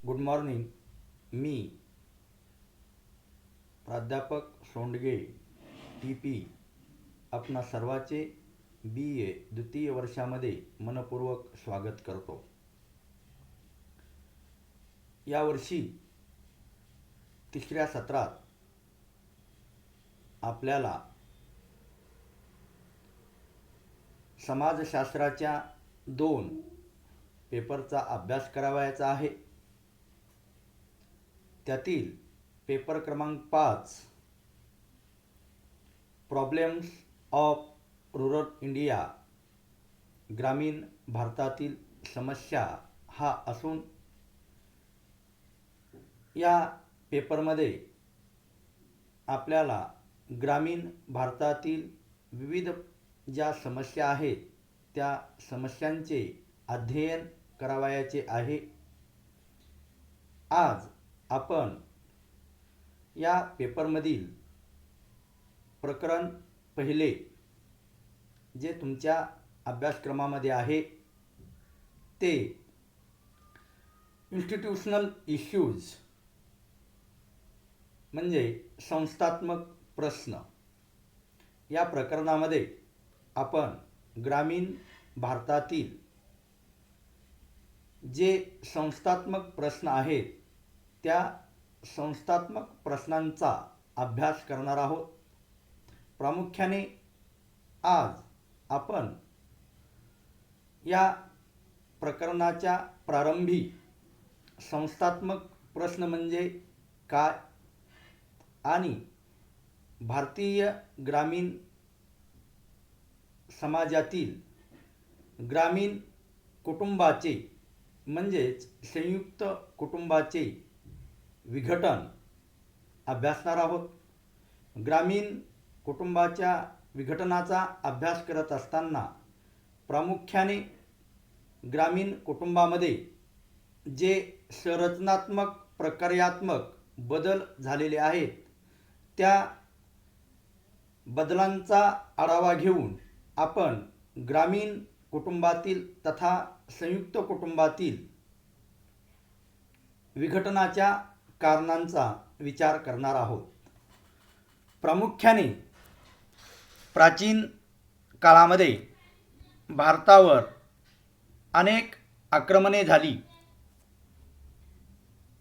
Good morning. मी प्राध्यापक Sondge T P आपणा सर्वांचे बी ए द्वितीय वर्षामध्ये मनपूर्वक स्वागत करतो. यावर्षी तिसऱ्या सत्रात आपल्याला समाजशास्त्राच्या 2 पेपरचा अभ्यास करावयाचा आहे. त्यातील पेपर क्रमांक 5 प्रॉब्लेम्स ऑफ रूरल इंडिया, ग्रामीण भारतातील समस्या हा असून या पेपरमध्ये आपल्याला ग्रामीण भारतातील विविध ज्या समस्या आहेत त्या समस्यांचे अध्ययन करावयाचे आहे. आज आपण या पेपरमधील प्रकरण पहिले जे तुमच्या अभ्यासक्रमामध्ये आहे ते इन्स्टिट्यूशनल इश्यूज म्हणजे संस्थात्मक प्रश्न, या प्रकरणामध्ये आपण ग्रामीण भारतातील जे संस्थात्मक प्रश्न आहेत त्या संस्थात्मक प्रश्नांचा अभ्यास करणार आहोत. प्रामुख्याने आज आपण या प्रकरणाच्या प्रारंभी संस्थात्मक प्रश्न म्हणजे काय आणि भारतीय ग्रामीण समाजातील ग्रामीण कुटुंबाचे म्हणजेच संयुक्त कुटुंबाचे विघटन अभ्यासणार आहोत. ग्रामीण कुटुंबाच्या विघटनाचा अभ्यास करत असताना प्रामुख्याने ग्रामीण कुटुंबामध्ये जे संरचनात्मक प्रक्रियात्मक बदल झालेले आहेत त्या बदलांचा आढावा घेऊन आपण ग्रामीण कुटुंबातील तथा संयुक्त कुटुंबातील विघटनाच्या कारणांचा विचार करणार आहोत. प्रामुख्याने प्राचीन काळामध्ये भारतावर अनेक आक्रमणे झाली.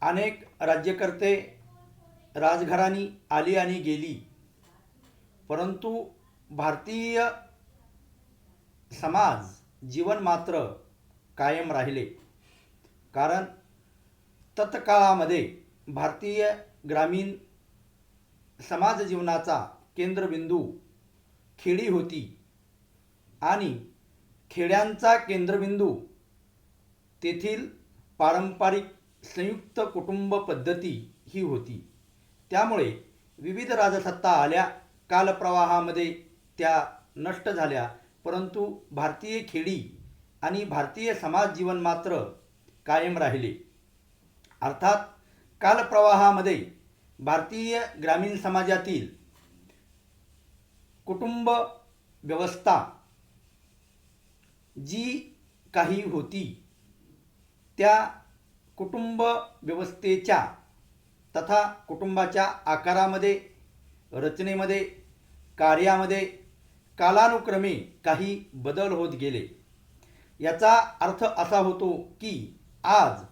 अनेक राज्यकर्ते राजघराणी आली आणि गेली, परंतु भारतीय समाज जीवन मात्र कायम राहिले. कारण तत्काळामध्ये भारतीय ग्रामीण समाज जीवनाचा केंद्रबिंदू खेडी होती आणि खेड्यांचा केंद्रबिंदू तेथील पारंपरिक संयुक्त कुटुंब पद्धती ही होती. त्यामुळे विविध राजसत्ता आल्या, कालप्रवाहामध्ये त्या नष्ट झाल्या, परंतु भारतीय खेडी आणि भारतीय समाज जीवन मात्र कायम राहिले. अर्थात कालप्रवाहामध्ये भारतीय ग्रामीण समाजातील कुटुंब व्यवस्था जी काही होती त्या कुटुंब व्यवस्थेच्या तथा कुटुंबाच्या आकारामध्ये, रचनेमध्ये, कार्यामध्ये कालानुक्रमे काही बदल होत गेले. याचा अर्थ असा होतो की आज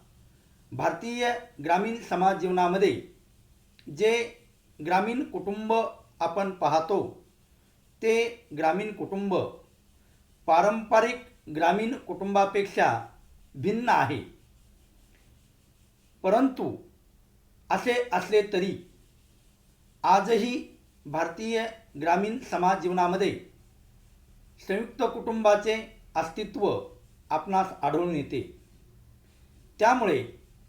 भारतीय ग्रामीण समाज जीवनामध्ये जे ग्रामीण कुटुंब आपण पाहतो ते ग्रामीण कुटुंब पारंपरिक ग्रामीण कुटुंबापेक्षा भिन्न आहे. परंतु असे असले तरी आजही भारतीय ग्रामीण समाज जीवनामध्ये संयुक्त कुटुंबाचे अस्तित्व आपणास आढळून येते. त्यामुळे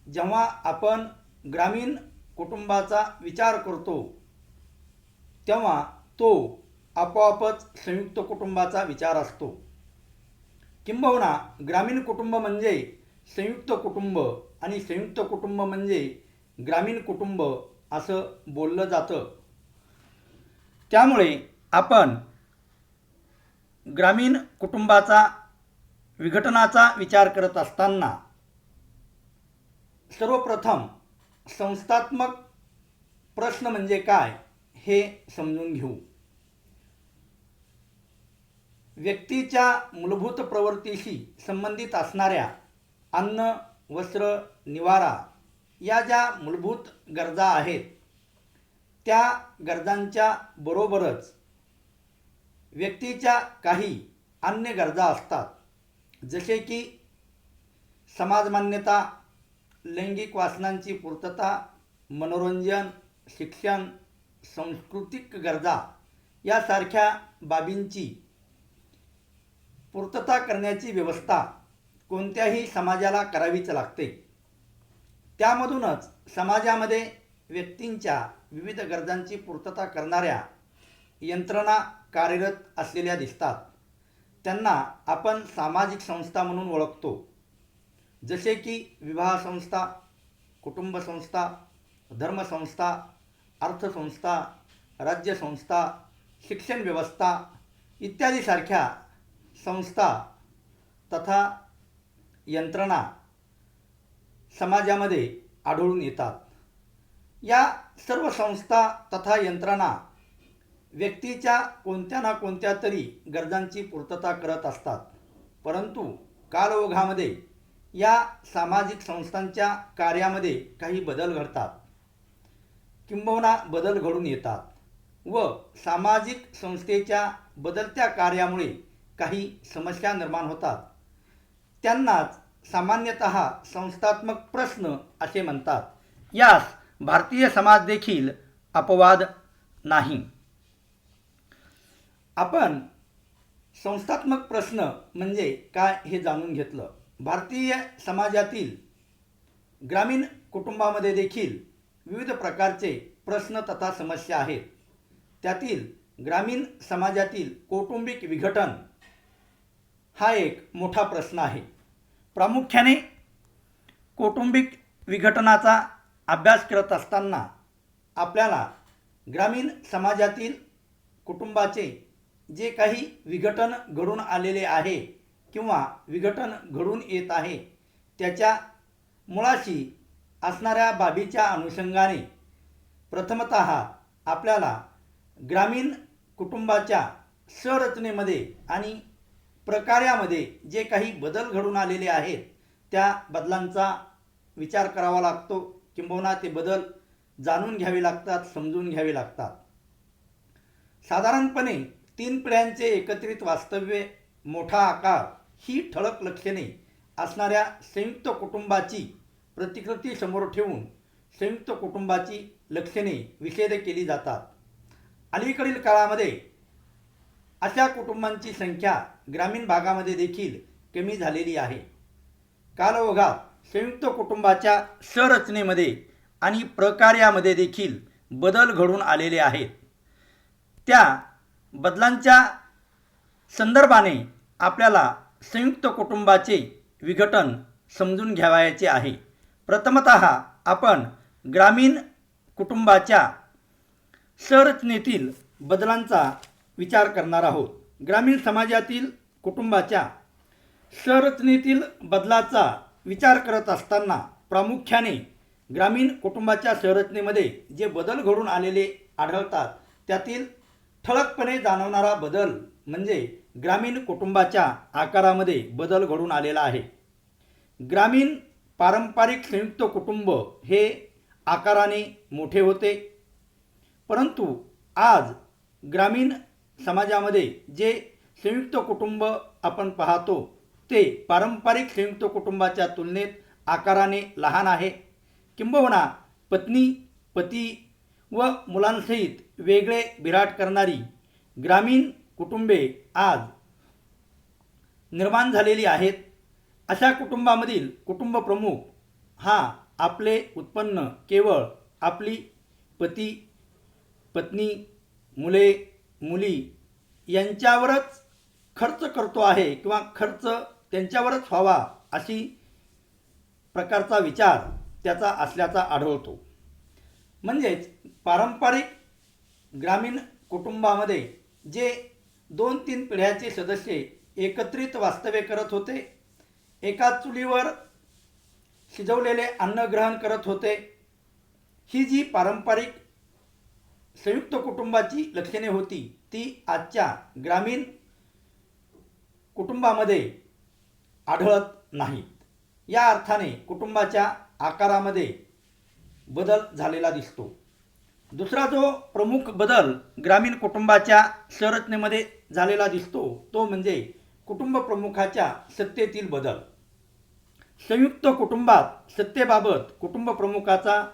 जेव्हा आपण ग्रामीण कुटुंबाचा विचार करतो तेव्हा तो आपोआपच संयुक्त कुटुंबाचा विचार असतो. किंबहुना ग्रामीण कुटुंब म्हणजे संयुक्त कुटुंब आणि संयुक्त कुटुंब म्हणजे ग्रामीण कुटुंब असं बोललं जातं. त्यामुळे आपण ग्रामीण कुटुंबाचा विघटनाचा विचार करत असताना सर्वप्रथम संस्थात्मक प्रश्न म्हणजे काय हे समजून घेऊ. व्यक्तीच्या मूलभूत प्रवृत्तीशी संबंधित असणाऱ्या अन्न, वस्त्र, निवारा या ज्या मूलभूत गरजा आहेत त्या गरजांच्या बरोबरच व्यक्तीच्या काही अन्य गरजा असतात, जसे की समाजमान्यता, लैंगिक वासनांची पूर्तता, मनोरंजन, शिक्षण, सांस्कृतिक गरजा यासारख्या बाबींची पूर्तता करण्याची व्यवस्था कोणत्याही समाजाला करावीच लागते. त्यामधूनच समाजामध्ये व्यक्तींच्या विविध गरजांची पूर्तता करणाऱ्या यंत्रणा कार्यरत असलेल्या दिसतात. त्यांना आपण सामाजिक संस्था म्हणून ओळखतो, जसे की विवाह संस्था, कुटुंब संस्था, धर्मसंस्था, अर्थसंस्था, राज्यसंस्था, शिक्षण व्यवस्था इत्यादी सारख्या संस्था तथा यंत्रणा समाजामध्ये आढळून येतात. या सर्व संस्था तथा यंत्रणा व्यक्तीच्या कोणत्या ना कोणत्या तरी गरजांची पूर्तता करत असतात, परंतु कालओघामध्ये या सामाजिक संस्थांच्या कार्यामध्ये काही बदल घडतात, किंबहुना बदल घडून येतात व सामाजिक संस्थेच्या बदलत्या कार्यामुळे काही समस्या निर्माण होतात. त्यांनाच सामान्यतः संस्थात्मक प्रश्न असे म्हणतात. यास भारतीय समाज देखील अपवाद नाही. आपण संस्थात्मक प्रश्न म्हणजे काय हे जाणून घेतलं. भारतीय समाजातील ग्रामीण कुटुंबामध्ये देखील विविध प्रकारचे प्रश्न तथा समस्या आहेत. त्यातील ग्रामीण समाजातील कौटुंबिक विघटन हा एक मोठा प्रश्न आहे. प्रामुख्याने कौटुंबिक विघटनाचा अभ्यास करत असताना आपल्याला ग्रामीण समाजातील कुटुंबाचे जे काही विघटन घडून आलेले आहे किंवा विघटन घडून येत आहे त्याच्या मुळाशी असणाऱ्या बाबीच्या अनुषंगाने प्रथमतः आपल्याला ग्रामीण कुटुंबाच्या संरचनेमध्ये आणि प्रकार्यामध्ये जे काही बदल घडून आलेले आहेत त्या बदलांचा विचार करावा लागतो, किंबहुना ते बदल जाणून घ्यावे लागतात, समजून घ्यावे लागतात. साधारणपणे 3 पिढ्यांचे एकत्रित वास्तव्य, मोठा आकार ही ठळक लक्षणे असणाऱ्या संयुक्त कुटुंबाची प्रतिकृती समोर ठेवून संयुक्त कुटुंबाची लक्षणे विषद केली जातात. अलीकडील काळामध्ये अशा कुटुंबांची संख्या ग्रामीण भागामध्ये देखील कमी झालेली आहे. कालओघात संयुक्त कुटुंबाच्या संरचनेमध्ये आणि प्रकार्यामध्ये देखील बदल घडून आलेले आहेत. त्या बदलांच्या संदर्भाने आपल्याला संयुक्त कुटुंबाचे विघटन समजून घ्यावयाचे आहे. प्रथमतः आपण ग्रामीण कुटुंबाच्या संरचनेतील बदलांचा विचार करणार आहोत. ग्रामीण समाजातील कुटुंबाच्या संरचनेतील बदलाचा विचार करत असताना प्रामुख्याने ग्रामीण कुटुंबाच्या संरचनेमध्ये जे बदल घडून आलेले आढळतात त्यातील ठळकपणे जाणवणारा बदल म्हणजे ग्रामीण कुटुंबाच्या आकारामध्ये बदल घडून आलेला आहे. ग्रामीण पारंपरिक संयुक्त कुटुंब हे आकाराने मोठे होते, परंतु आज ग्रामीण समाजामध्ये जे संयुक्त कुटुंब आपण पाहतो ते पारंपरिक संयुक्त कुटुंबाच्या तुलनेत आकाराने लहान आहे. किंबहुना पत्नी, पती व मुलांसहित वेगळे बिराट करणारी ग्रामीण कुटुंबे आज निर्माण झालेली आहेत. अशा कुटुंबामधील कुटुंब प्रमुख हा आपले उत्पन्न केवळ आपली पती, पत्नी, मुले, मुली यांच्यावरच खर्च करतो आहे किंवा खर्च त्यांच्यावरच व्हावा अशी प्रकारचा विचार त्याचा असल्याचा आढळतो. म्हणजेच पारंपरिक ग्रामीण कुटुंबामध्ये जे 2-3 पिढ्याचे सदस्य एकत्रित वास्तव्य करत होते, एका चुलीवर शिजवलेले अन्न ग्रहण करत होते. ही जी पारंपरिक संयुक्त कुटुंबाची लक्षणे होती ती आजच्या ग्रामीण कुटुंबामध्ये आढळत नाहीत. या अर्थाने कुटुंबाच्या आकारामध्ये बदल झालेला दिसतो. दुसरा जो प्रमुख बदल ग्रामीण कुटुंबाच्या संरचनेमध्ये झालेला दिसतो तो म्हणजे कुटुंब प्रमुखाच्या सत्तेतील बदल. संयुक्त कुटुंबात सत्तेबाबत कुटुंब प्रमुखाचा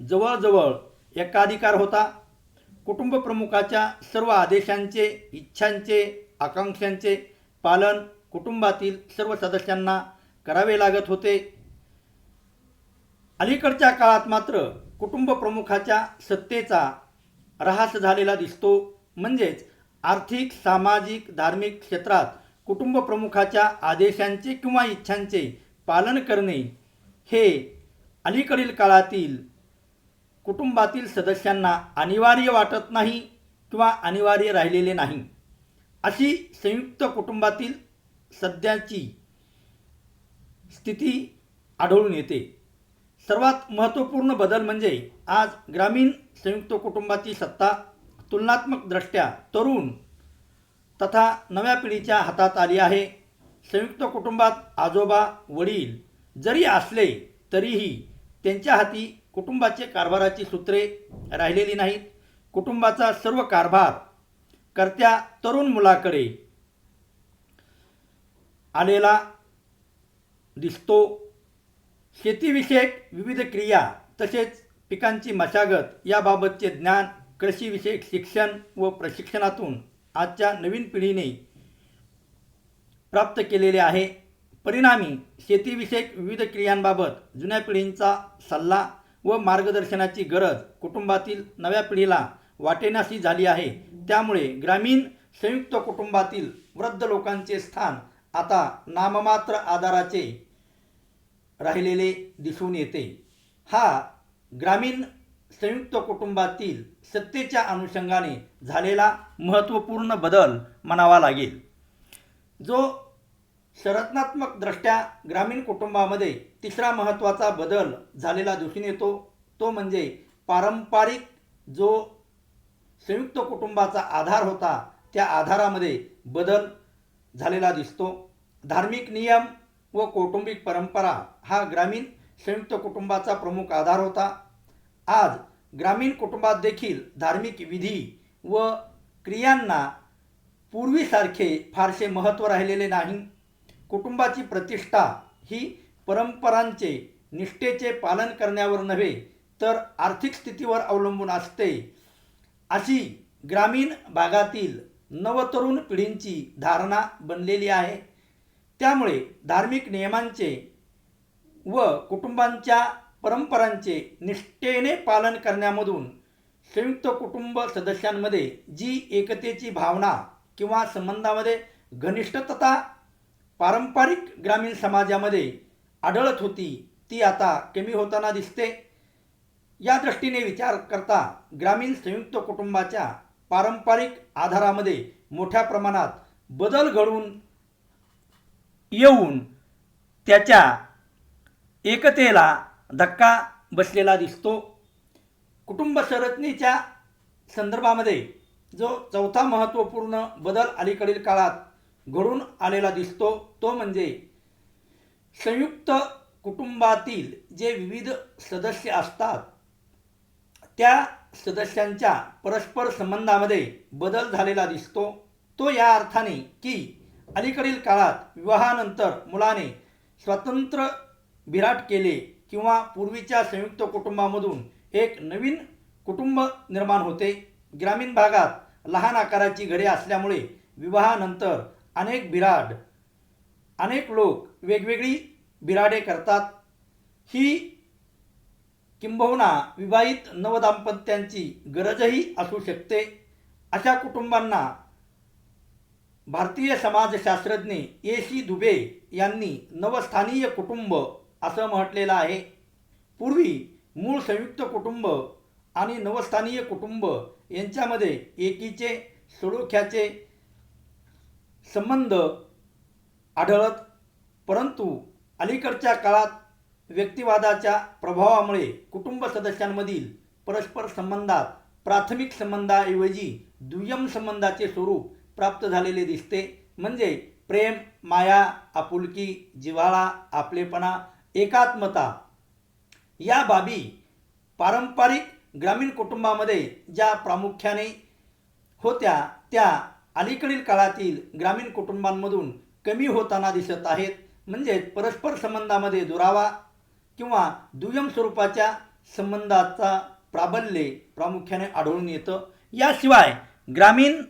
जवळजवळ एकाधिकार होता. कुटुंब प्रमुखाच्या सर्व आदेशांचे, इच्छांचे, आकांक्षांचे पालन कुटुंबातील सर्व सदस्यांना करावे लागत होते. अलीकडच्या काळात मात्र कुटुंब प्रमुखाच्या सत्तेचा ऱ्हास झालेला दिसतो. म्हणजेच आर्थिक, सामाजिक, धार्मिक क्षेत्रात कुटुंब प्रमुखाच्या आदेशांचे किंवा इच्छांचे पालन करणे हे अलीकडील काळातील कुटुंबातील सदस्यांना अनिवार्य वाटत नाही किंवा अनिवार्य राहिलेले नाही. अशी संयुक्त कुटुंबातील सध्याची स्थिती आढळून येते. सर्वात महत्त्वपूर्ण बदल म्हणजे आज ग्रामीण संयुक्त कुटुंबाची सत्ता तुलनात्मकदृष्ट्या तरुण तथा नव्या पिढीच्या हातात आली आहे. संयुक्त कुटुंबात आजोबा, वडील जरी असले तरीही त्यांच्या हाती कुटुंबाचे कारभाराची सूत्रे राहिलेली नाहीत. कुटुंबाचा सर्व कारभार कर्त्या तरुण मुलाकडे आलेला दिसतो. शेतीविषयक विविध क्रिया तसेच पिकांची मशागत याबाबतचे ज्ञान, कृषीविषयक शिक्षण व प्रशिक्षणातून आजच्या नवीन पिढीने प्राप्त केलेले आहे. परिणामी शेतीविषयक विविध क्रियांबाबत जुन्या पिढींचा सल्ला व मार्गदर्शनाची गरज कुटुंबातील नव्या पिढीला वाटेनाशी झाली आहे. त्यामुळे ग्रामीण संयुक्त कुटुंबातील वृद्ध लोकांचे स्थान आता नाममात्र आधाराचे राहिलेले दिसून येते. हा ग्रामीण संयुक्त कुटुंबातील सत्तेच्या अनुषंगाने झालेला महत्त्वपूर्ण बदल म्हणावा लागेल. जो संरचनात्मकदृष्ट्या ग्रामीण कुटुंबामध्ये तिसरा महत्त्वाचा बदल झालेला दिसून येतो तो म्हणजे पारंपरिक जो संयुक्त कुटुंबाचा आधार होता त्या आधारामध्ये बदल झालेला दिसतो. धार्मिक नियम व कौटुंबिक परंपरा हा ग्रामीण संयुक्त कुटुंबाचा प्रमुख आधार होता. आज ग्रामीण कुटुंबात देखील धार्मिक विधी व क्रियांना पूर्वीसारखे फारसे महत्त्व राहिलेले नाही. कुटुंबाची प्रतिष्ठा ही परंपरांचे, निष्ठेचे पालन करण्यावर नव्हे तर आर्थिक स्थितीवर अवलंबून असते, अशी ग्रामीण भागातील नवतरुण पिढींची धारणा बनलेली आहे. त्यामुळे धार्मिक नियमांचे व कुटुंबांच्या परंपरांचे निष्ठेने पालन करण्यामधून संयुक्त कुटुंब सदस्यांमध्ये जी एकतेची भावना किंवा संबंधामध्ये घनिष्ठता पारंपरिक ग्रामीण समाजामध्ये आढळत होती ती आता कमी होताना दिसते. या दृष्टीने विचार करता ग्रामीण संयुक्त कुटुंबाच्या पारंपरिक आधारामध्ये मोठ्या प्रमाणात बदल घडून येऊन त्याच्या एकतेला धक्का बसलेला दिसतो. कुटुंब संरचनेच्या संदर्भामध्ये जो चौथा महत्त्वपूर्ण बदल अलीकडील काळात घडून आलेला दिसतो तो म्हणजे संयुक्त कुटुंबातील जे विविध सदस्य असतात त्या सदस्यांच्या परस्पर संबंधामध्ये बदल झालेला दिसतो. तो या अर्थाने की अलीकडील काळात विवाहानंतर मुलाने स्वतंत्र विराट केले किंवा पूर्वीच्या संयुक्त कुटुंबामधून एक नवीन कुटुंब निर्माण होते. ग्रामीण भागात लहान आकाराची घरे असल्यामुळे विवाहानंतर अनेक लोक वेगवेगळी बिराडे करतात. ही किंबहुना विवाहित नवदाम्पत्यांची गरजही असू शकते. अशा कुटुंबांना भारतीय समाजशास्त्रज्ञ ए.सी. दुबे यांनी नवस्थानीय कुटुंब असं म्हटलेलं आहे. पूर्वी मूळ संयुक्त कुटुंब आणि नवस्थानीय कुटुंब यांच्यामध्ये एकीचे सलोख्याचे संबंध आढळत, परंतु अलीकडच्या काळात व्यक्तिवादाच्या प्रभावामुळे कुटुंब सदस्यांमधील परस्पर संबंधात प्राथमिक संबंधाऐवजी दुय्यम संबंधाचे स्वरूप प्राप्त झालेले दिसते. म्हणजे प्रेम, माया, आपुलकी, जिव्हाळा, आपलेपणा, एकात्मता या बाबी पारंपरिक ग्रामीण कुटुंबामध्ये ज्या प्रामुख्याने होत्या त्या अलीकडील काळातील ग्रामीण कुटुंबांमधून कमी होताना दिसत आहेत. म्हणजे परस्पर संबंधामध्ये दुरावा किंवा दुय्यम स्वरूपाच्या संबंधाचा प्राबल्य प्रामुख्याने आढळून येतं. याशिवाय ग्रामीण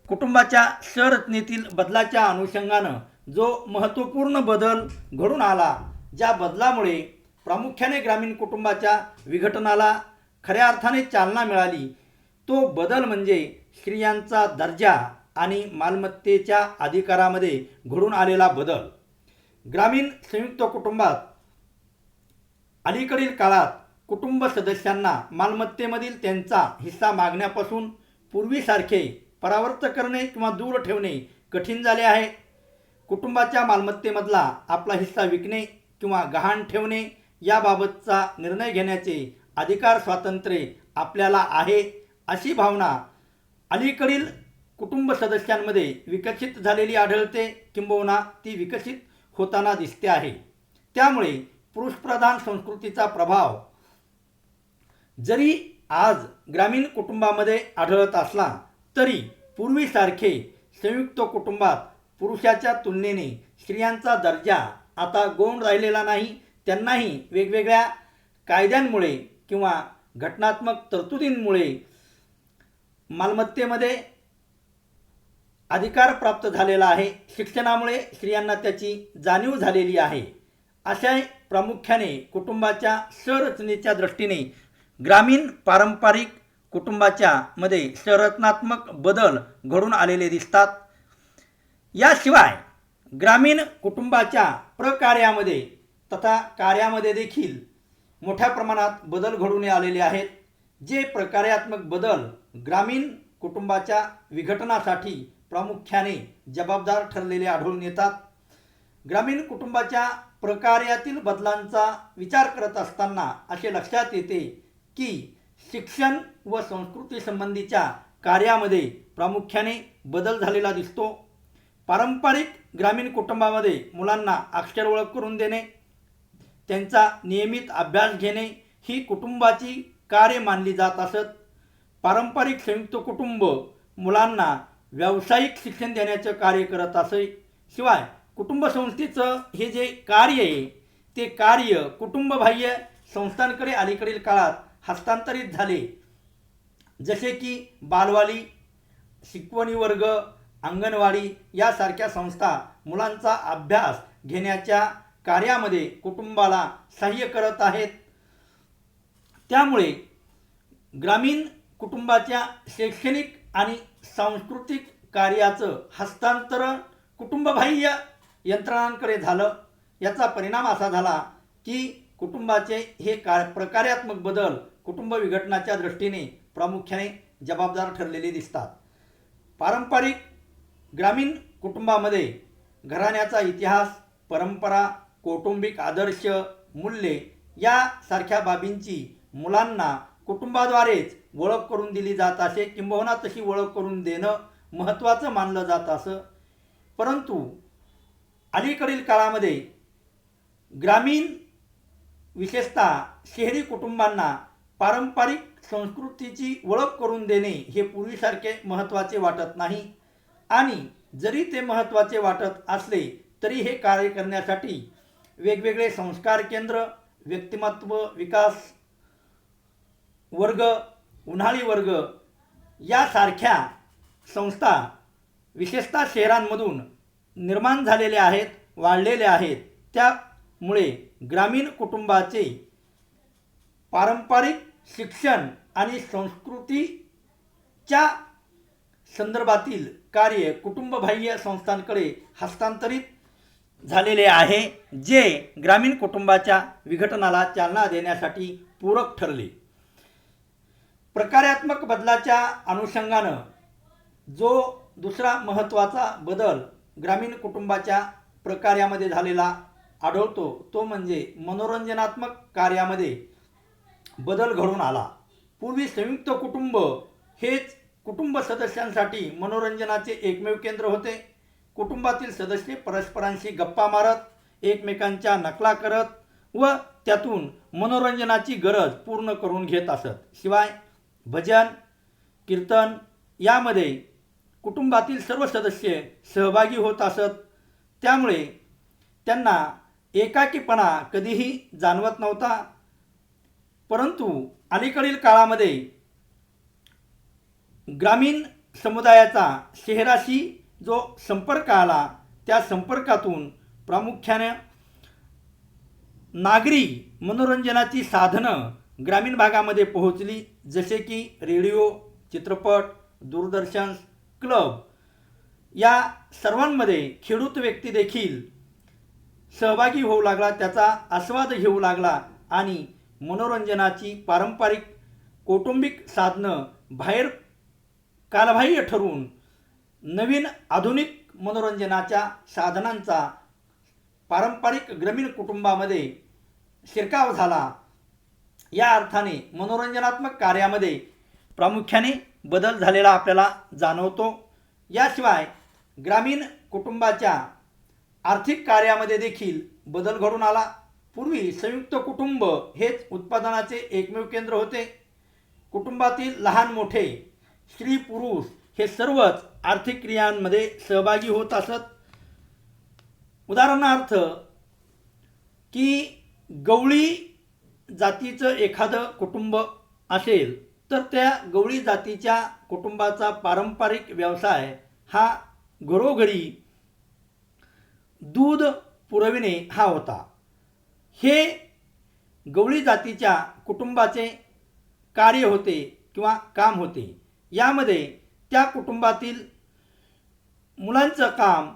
कुटुंबाच्या संरचनेतील बदलाच्या अनुषंगानं जो महत्त्वपूर्ण बदल घडून आला, ज्या बदलामुळे प्रामुख्याने ग्रामीण कुटुंबाच्या विघटनाला खऱ्या अर्थाने चालना मिळाली, तो बदल म्हणजे स्त्रियांचा दर्जा आणि मालमत्तेच्या अधिकारामध्ये घडून आलेला बदल. ग्रामीण संयुक्त कुटुंबात अलीकडील काळात कुटुंब सदस्यांना मालमत्तेमधील त्यांचा हिस्सा मागण्यापासून पूर्वीसारखे परावर्त करणे किंवा दूर ठेवणे कठीण झाले आहे. कुटुंबाच्या मालमत्तेमधला आपला हिस्सा विकणे किंवा गहाण ठेवणे याबाबतचा निर्णय घेण्याचे अधिकार स्वातंत्र्य आपल्याला आहे, अशी भावना अलीकडील कुटुंब सदस्यांमध्ये विकसित झालेली आढळते, किंबहुना ती विकसित होताना दिसते आहे. त्यामुळे पुरुषप्रधान संस्कृतीचा प्रभाव जरी आज ग्रामीण कुटुंबामध्ये आढळत असला तरी पूर्वीसारखे संयुक्त कुटुंबात पुरुषाच्या तुलनेने स्त्रियांचा दर्जा आता गौण राहिलेला नाही. त्यांनाही वेगवेगळ्या कायद्यांमुळे किंवा घटनात्मक तरतुदींमुळे मालमत्तेमध्ये अधिकार प्राप्त झालेला आहे. शिक्षणामुळे स्त्रियांना त्याची जाणीव झालेली आहे. अशा प्रामुख्याने कुटुंबाच्या संरचनेच्या दृष्टीने ग्रामीण पारंपरिक कुटुंबाच्या मध्ये संरचनात्मक बदल घडून आलेले दिसतात. याशिवाय ग्रामीण कुटुंबाच्या प्रकार्यामध्ये तथा कार्यामध्ये देखील मोठ्या प्रमाणात बदल घडून आलेले आहेत. जे प्रकार्यात्मक बदल ग्रामीण कुटुंबाच्या विघटनासाठी प्रामुख्याने जबाबदार ठरलेले आढळून येतात. ग्रामीण कुटुंबाच्या प्रकार्यातील बदलांचा विचार करत असताना असे लक्षात येते की शिक्षण व संस्कृती संबंधीच्या कार्यामध्ये प्रामुख्याने बदल झालेला दिसतो. पारंपरिक ग्रामीण कुटुंबामध्ये मुलांना अक्षर ओळख करून देणे, त्यांचा नियमित अभ्यास घेणे ही कुटुंबाची कार्य मानली जात असत. पारंपरिक संयुक्त कुटुंब मुलांना व्यावसायिक शिक्षण देण्याचं कार्य करत असे. शिवाय कुटुंब संस्थेचं हे जे कार्य आहे ते कार्य कुटुंबबाह्य संस्थांकडे अलीकडील काळात हस्तांतरित झाले. जसे की बालवाडी, शिकवणी वर्ग, अंगणवाडी यासारख्या संस्था मुलांचा अभ्यास घेण्याच्या कार्यामध्ये कुटुंबाला सहाय्य करत आहेत. त्यामुळे ग्रामीण कुटुंबाच्या शैक्षणिक आणि सांस्कृतिक कार्याचं हस्तांतरण कुटुंबबाह्य यंत्रणांकडे झालं. याचा परिणाम असा झाला की कुटुंबाचे हे प्रकार्यात्मक बदल कुटुंब विघटनाच्या दृष्टीने प्रामुख्याने जबाबदार ठरलेले दिसतात. पारंपरिक ग्रामीण कुटुंबामध्ये घराण्याचा इतिहास, परंपरा, कौटुंबिक आदर्श, मूल्ये यासारख्या बाबींची मुलांना कुटुंबाद्वारेच ओळख करून दिली जात असे, किंबहुना तशी ओळख करून देणं महत्त्वाचं मानलं जात असं. परंतु अलीकडील काळामध्ये ग्रामीण विशेषतः शहरी कुटुंबांना पारंपरिक संस्कृतीची ओळख करून देणे हे पूर्वीसारखे महत्त्वाचे वाटत नाही. आणि जरी ते महत्त्वाचे वाटत असले तरी हे कार्य करण्यासाठी वेगवेगळे संस्कार केंद्र, व्यक्तिमत्व विकास वर्ग, उन्हाळी वर्ग यासारख्या संस्था विशेषतः शहरांमधून निर्माण झालेल्या आहेत, वाढलेल्या आहेत. त्यामुळे ग्रामीण कुटुंबाचे पारंपरिक शिक्षण आणि संस्कृतीच्या संदर्भातील कार्य कुटुंबबाह्य संस्थांकडे हस्तांतरित झालेले आहे, जे ग्रामीण कुटुंबाच्या विघटनाला चालना देण्यासाठी पूरक ठरले. प्रकार्यात्मक बदलाच्या अनुषंगानं जो दुसरा महत्त्वाचा बदल ग्रामीण कुटुंबाच्या प्रकार्यामध्ये झालेला आढळतो तो म्हणजे मनोरंजनात्मक कार्यामध्ये बदल घडून आला. पूर्वी संयुक्त कुटुंब हेच कुटुंब सदस्यांसाठी मनोरंजनाचे एकमेव केंद्र होते. कुटुंबातील सदस्य परस्परांशी गप्पा मारत, एकमेकांच्या नकला करत व त्यातून मनोरंजनाची गरज पूर्ण करून घेत असत. शिवाय भजन, कीर्तन यामध्ये कुटुंबातील सर्व सदस्य सहभागी होत असत. त्यामुळे त्यांना एकाकीपणा कधीही जाणवत नव्हता. परंतु अलीकडील काळामध्ये ग्रामीण समुदायाचा शहराशी जो संपर्क आला, त्या संपर्कातून प्रामुख्याने नागरी मनोरंजनाची साधनं ग्रामीण भागामध्ये पोहोचली, जसे की रेडिओ, चित्रपट, दूरदर्शन, क्लब या सर्वांमध्ये खेडूत व्यक्ती देखील सहभागी होऊ लागला, त्याचा आस्वाद घेऊ लागला आणि मनोरंजनाची पारंपरिक कौटुंबिक साधनं बाहेर कालबाह्य ठरवून नवीन आधुनिक मनोरंजनाच्या साधनांचा पारंपरिक ग्रामीण कुटुंबामध्ये शिरकाव झाला. या अर्थाने मनोरंजनात्मक कार्यामध्ये प्रामुख्याने बदल झालेला आपल्याला जाणवतो. याशिवाय ग्रामीण कुटुंबाच्या आर्थिक कार्यामध्ये देखील बदल घडून आला. पूर्वी संयुक्त कुटुंब हेच उत्पादनाचे एकमेव केंद्र होते. कुटुंबातील लहान मोठे, स्त्री पुरुष हे सर्वच आर्थिक क्रियांमध्ये सहभागी होत असत. उदाहरणार्थ की गवळी जातीचं एखादं कुटुंब असेल तर त्या गवळी जातीच्या कुटुंबाचा पारंपरिक व्यवसाय हा घरोघरी दूध पुरविणे हा होता. हे गवळी जातीच्या कुटुंबाचे कार्य होते किंवा काम होते. यामध्ये त्या कुटुंबातील मुलांचं काम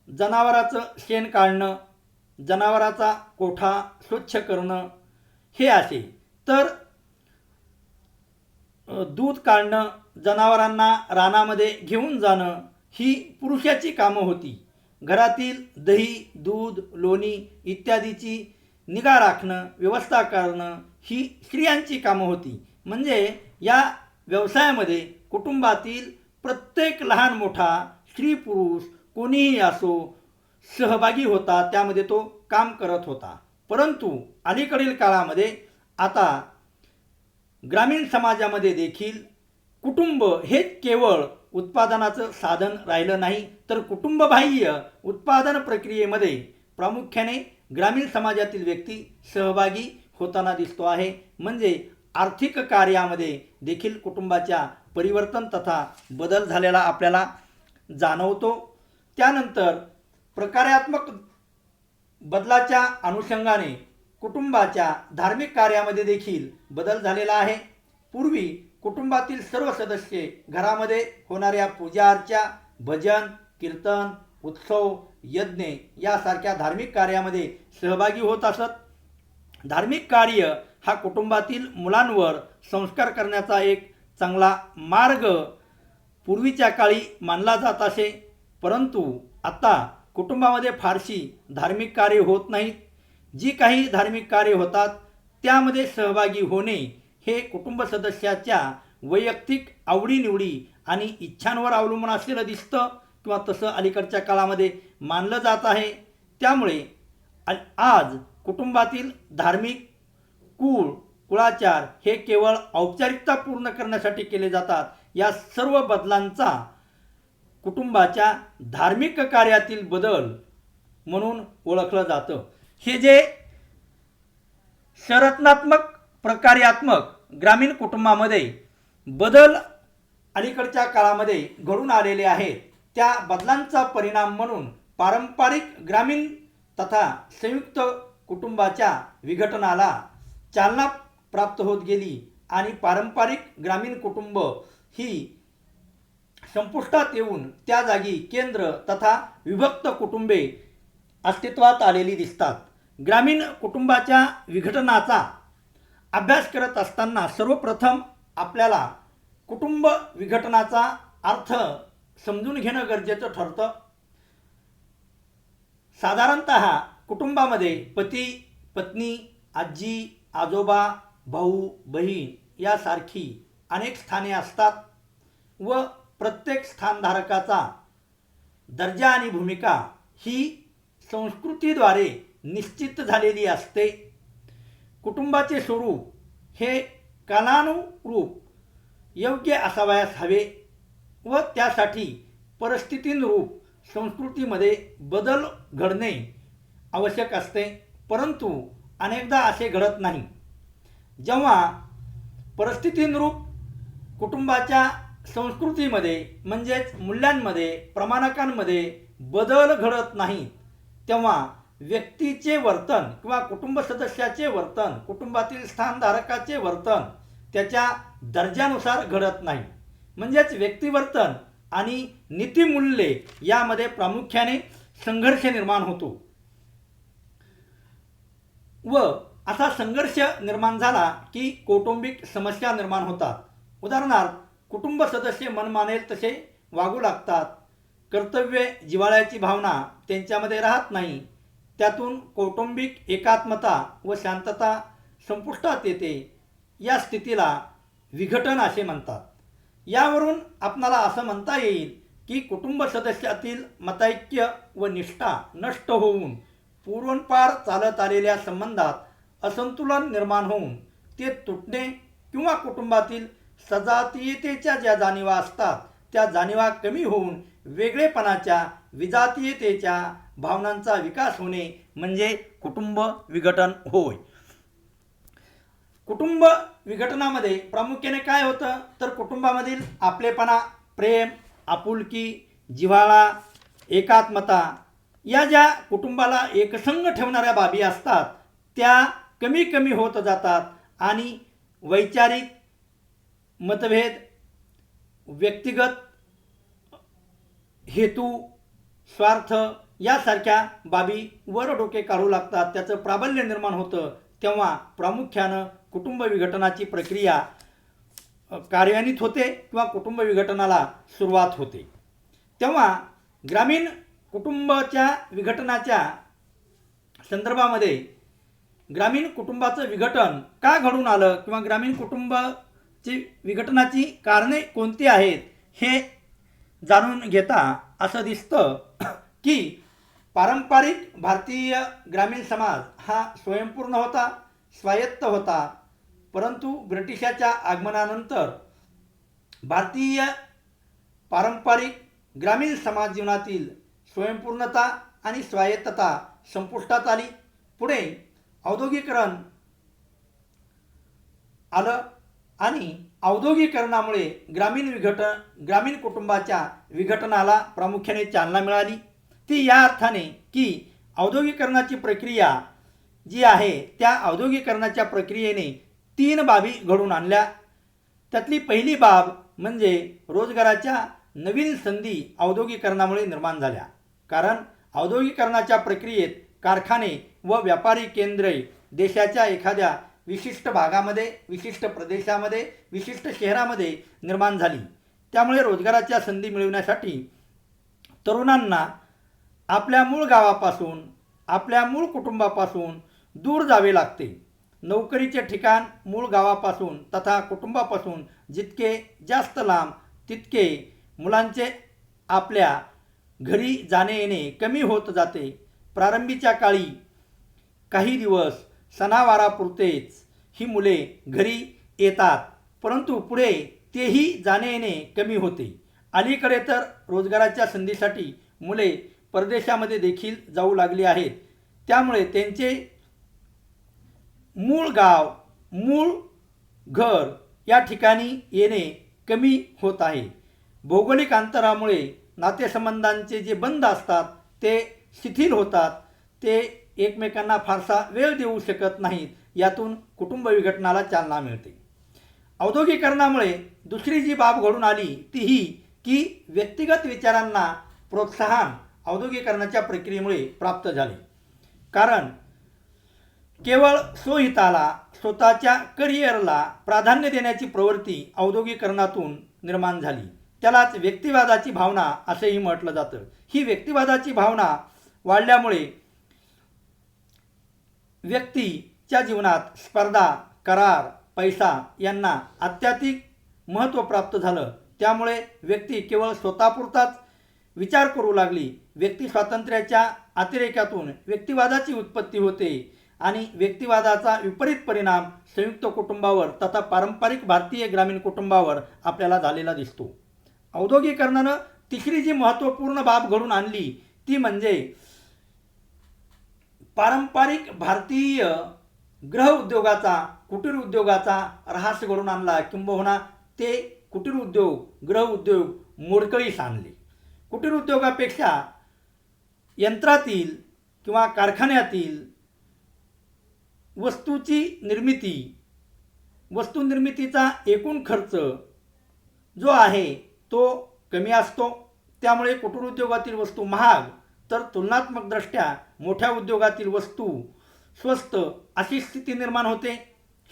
जनावराचं शेण काढणं, जनावराचा कोठा स्वच्छ करणं हे असे. तर दूध काढणं, जनावरांना रानामध्ये घेऊन जाणं ही पुरुषाची कामं होती. घरातील दही, दूध, लोणी इत्यादीची निगा राखणं, व्यवस्था करणं ही स्त्रियांची कामं होती. म्हणजे या व्यवसायामध्ये कुटुंबातील प्रत्येक लहान मोठा, स्त्री पुरुष कोणीही असो सहभागी होता, त्यामध्ये तो काम करत होता. परंतु अलीकडील काळामध्ये आता ग्रामीण समाजामध्ये देखील कुटुंब हे केवळ उत्पादनाचं साधन राहिलं नाही, तर कुटुंबबाह्य उत्पादन प्रक्रियेमध्ये प्रामुख्याने ग्रामीण समाजातील व्यक्ती सहभागी होताना दिसतो आहे. म्हणजे आर्थिक कार्यामध्ये देखील कुटुंबाच्या परिवर्तन तथा बदल झालेला आपल्याला जाणवतो. त्यानंतर प्रकारात्मक बदलाच्या अनुषंगाने कुटुंबाच्या धार्मिक कार्यामध्ये देखील बदल झालेला आहे. पूर्वी कुटुंबातील सर्व सदस्य घरामध्ये होणाऱ्या पूजा अर्चा, भजन, कीर्तन, उत्सव, यज्ञ यासारख्या धार्मिक कार्यामध्ये सहभागी होत असत. धार्मिक कार्य हा कुटुंबातील मुलांवर संस्कार करण्याचा एक चांगला मार्ग पूर्वीच्या काळी मानला जात असे. परंतु आता कुटुंबामध्ये फारशी धार्मिक कार्य होत नाहीत. जी काही धार्मिक कार्य होतात त्यामध्ये सहभागी होणे हे कुटुंब सदस्याच्या वैयक्तिक आवडीनिवडी आणि इच्छांवर अवलंबून असलेलं दिसतं किंवा तसं अलीकडच्या काळामध्ये मानलं जात आहे. त्यामुळे आज कुटुंबातील धार्मिक कुळाचार हे केवळ औपचारिकता पूर्ण करण्यासाठी केले जातात. या सर्व बदलांचा कुटुंबाच्या धार्मिक कार्यातील बदल म्हणून ओळखलं जातं. हे जे संरचनात्मक प्रकार्यात्मक ग्रामीण कुटुंबामध्ये बदल अलीकडच्या काळामध्ये घडून आलेले आहेत, त्या बदलांचा परिणाम म्हणून पारंपरिक ग्रामीण तथा संयुक्त कुटुंबाच्या विघटनाला चालना प्राप्त होत गेली आणि पारंपरिक ग्रामीण कुटुंब ही संपुष्टात येऊन त्या जागी केंद्र तथा विभक्त कुटुंबे अस्तित्वात आलेली दिसतात. ग्रामीण कुटुंबाच्या विघटनाचा अभ्यास करत असताना सर्वप्रथम आपल्याला कुटुंब विघटनाचा अर्थ समजून घेणं गरजेचं ठरतं. साधारणतः कुटुंबामध्ये पती, पत्नी, आजी, आजोबा, भाऊ, बहीण यासारखी अनेक स्थाने असतात व प्रत्येक स्थानधारकाचा दर्जा आणि भूमिका ही संस्कृतीद्वारे निश्चित झालेली असते. कुटुंबाचे स्वरूप हे कालानुरूप योग्य असावयास हवे व त्यासाठी परिस्थितीनुरूप संस्कृतीमध्ये बदल घडणे आवश्यक असते. परंतु अनेकदा असे घडत नाही. जेव्हा परिस्थितीनुरूप कुटुंबाच्या संस्कृतीमध्ये म्हणजेच मूल्यांमध्ये, प्रमाणकांमध्ये बदल घडत नाही, तेव्हा व्यक्तीचे वर्तन किंवा कुटुंब सदस्याचे वर्तन, कुटुंबातील स्थानधारकाचे वर्तन त्याच्या दर्जानुसार घडत नाही. म्हणजेच व्यक्तिवर्तन आणि नीतिमूल्ये यामध्ये प्रामुख्याने संघर्ष निर्माण होतो व असा संघर्ष निर्माण झाला की कौटुंबिक समस्या निर्माण होतात. उदाहरणार्थ, कुटुंब सदस्य मन मानेल तसे वागू लागतात. कर्तव्य जिव्हाळ्याची भावना त्यांच्यामध्ये राहत नाही. त्यातून कौटुंबिक एकात्मता व शांतता संपुष्टात येते. या स्थितीला विघटन असे म्हणतात. यावरून आपणाला असं म्हणता येईल की कुटुंब सदस्यातील मतैक्य व निष्ठा नष्ट होऊन पूर्वापार चालत आलेल्या संबंधात असंतुलन निर्माण होऊन ते तुटणे किंवा कुटुंबातील सजातीयतेच्या ज्या जाणीवा असतात त्या जाणीवा कमी होऊन वेगळेपणाच्या, विजातीयतेच्या भावनांचा विकास होणे म्हणजे कुटुंब विघटन होय. कुटुंब विघटनामध्ये प्रामुख्याने काय होतं तर कुटुंबामधील आपलेपणा, प्रेम, आपुलकी, जिव्हाळा, एकात्मता या ज्या कुटुंबाला एकसंघ ठेवणाऱ्या बाबी असतात त्या कमी कमी होत जातात आणि वैचारिक मतभेद, व्यक्तिगत हेतू, स्वार्थ यासारख्या बाबी वर डोके काढू लागतात. त्याचं प्राबल्य निर्माण होतं. तेव्हा प्रामुख्यानं कुटुंब विघटनाची प्रक्रिया कार्यान्वित होते किंवा कुटुंब विघटनाला सुरुवात होते. तेव्हा ग्रामीण कुटुंबाच्या विघटनाच्या संदर्भामध्ये ग्रामीण कुटुंबाचं विघटन का घडून आलं किंवा ग्रामीण कुटुंबाची विघटनाची कारणे कोणती आहेत हे जाणून घेता असं दिसतं की पारंपरिक भारतीय ग्रामीण समाज हा स्वयंपूर्ण होता, स्वायत्त होता. परंतु ब्रिटिशाच्या आगमनानंतर भारतीय पारंपरिक ग्रामीण समाज जीवनातील स्वयंपूर्णता आणि स्वायत्तता संपुष्टात आली. पुढे औद्योगिकरण आलं आणि औद्योगिकरणामुळे ग्रामीण कुटुंबाच्या विघटनाला प्रामुख्याने चालना मिळाली. ती या अर्थाने की औद्योगिकरणाची प्रक्रिया जी आहे त्या औद्योगिकरणाच्या प्रक्रियेने 3 बाबी घडून आणल्या. त्यातली पहिली बाब म्हणजे रोजगाराच्या नवीन संधी औद्योगिकरणामुळे निर्माण झाल्या. कारण औद्योगिकरणाच्या प्रक्रियेत कारखाने व व्यापारी केंद्रे देशाच्या एखाद्या विशिष्ट भागामध्ये, विशिष्ट प्रदेशामध्ये, विशिष्ट शहरामध्ये निर्माण झाली. त्यामुळे रोजगाराच्या संधी मिळवण्यासाठी तरुणांना आपल्या मूळ गावापासून, आपल्या मूळ कुटुंबापासून दूर जावे लागते. नोकरीचे ठिकाण मूळ गावापासून तथा कुटुंबापासून जितके जास्त लांब तितके मुलांचे आपल्या घरी जाणे येणे कमी होत जाते. प्रारंभीच्या काळी काही दिवस सणावारापुरतेच ही मुले घरी येतात, परंतु पुढे तेही जाणे येणे कमी होते. अलीकडे तर रोजगाराच्या संधीसाठी मुले परदेशामध्ये देखील जाऊ लागली आहेत. त्यामुळे त्यांचे मूळ गाव, मूळ घर या ठिकाणी येणे कमी होत आहे. भौगोलिक अंतरामुळे नातेसंबंधांचे जे बंध असतात ते शिथिल होतात. ते एकमेकांना फारसा वेळ देऊ शकत नाहीत. यातून कुटुंब विघटनाला चालना मिळते. औद्योगिकरणामुळे दुसरी जी बाब घडून आली ती ही की व्यक्तिगत विचारांना प्रोत्साहन औद्योगिकरणाच्या प्रक्रियेमुळे प्राप्त झाले. कारण केवळ स्वहिताला, स्वतःच्या करिअरला प्राधान्य देण्याची प्रवृत्ती औद्योगिकरणातून निर्माण झाली. त्यालाच व्यक्तिवादाची भावना असेही म्हटलं जातं. ही व्यक्तिवादाची भावना वाढल्यामुळे व्यक्तीच्या जीवनात स्पर्धा, करार, पैसा यांना अत्याधिक महत्त्व प्राप्त झालं. त्यामुळे व्यक्ती केवळ स्वतःपुरताच विचार करू लागली. व्यक्ती स्वातंत्र्याच्या अतिरेकातून व्यक्तिवादाची उत्पत्ती होते आणि व्यक्तिवादाचा विपरीत परिणाम संयुक्त कुटुंबावर तथा पारंपरिक भारतीय ग्रामीण कुटुंबावर आपल्याला झालेला दिसतो. औद्योगिकरणानं तिसरी जी महत्त्वपूर्ण बाब घडून आणली ती म्हणजे पारंपरिक भारतीय गृह उद्योगाचा, कुटीर उद्योगाचा ऱ्हास घडून आणला, किंबहुना ते कुटीर उद्योग, गृह उद्योग मोडकळीस आणले. कुटीर उद्योगापेक्षा यंत्रातील किंवा कारखान्यातील वस्तू निर्मितीचा एकूण खर्च जो आहे तो कमी असतो. त्यामुळे कुटीर उद्योगातील वस्तू महाग तर तुलनात्मकदृष्ट्या मोठ्या उद्योगातील वस्तू स्वस्त अशी स्थिती निर्माण होते.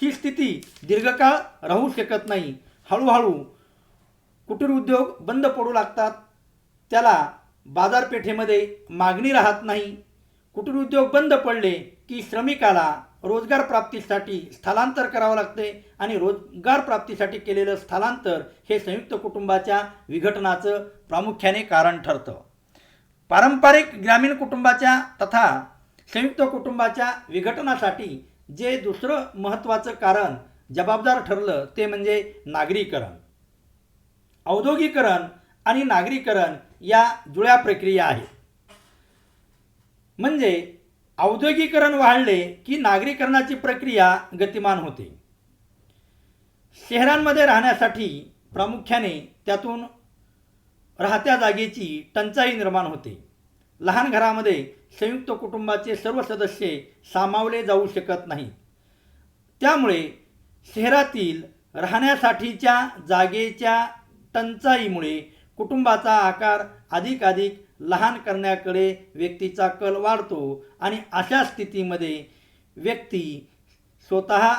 ही स्थिती दीर्घकाळ राहू शकत नाही. हळूहळू कुटीर उद्योग बंद पडू लागतात. त्याला बाजारपेठेमध्ये मागणी राहत नाही. कुटीर उद्योग बंद पडले की श्रमिकाला रोजगार प्राप्तीसाठी स्थलांतर करावं लागते आणि रोजगार प्राप्तीसाठी केलेलं स्थलांतर हे संयुक्त कुटुंबाच्या विघटनाचं प्रामुख्याने कारण ठरतं. पारंपरिक ग्रामीण कुटुंबाच्या तथा संयुक्त कुटुंबाच्या विघटनासाठी जे दुसरं महत्त्वाचं कारण जबाबदार ठरलं ते म्हणजे नागरीकरण. औद्योगिकरण आणि नागरीकरण या जुळ्या प्रक्रिया आहेत. म्हणजे औद्योगिकरण वाढले की नागरीकरणाची प्रक्रिया गतिमान होते. शहरांमध्ये राहण्यासाठी प्रामुख्याने त्यातून राहत्या जागेची टंचाई निर्माण होते. लहान घरामध्ये संयुक्त कुटुंबाचे सर्व सदस्य सामावले जाऊ शकत नाहीत. त्यामुळे शहरातील राहण्यासाठीच्या जागेच्या टंचाईमुळे कुटुंबाचा आकार अधिक लहान करण्याकडे व्यक्तीचा कल वाढतो आणि अशा स्थितीमध्ये व्यक्ती स्वतः,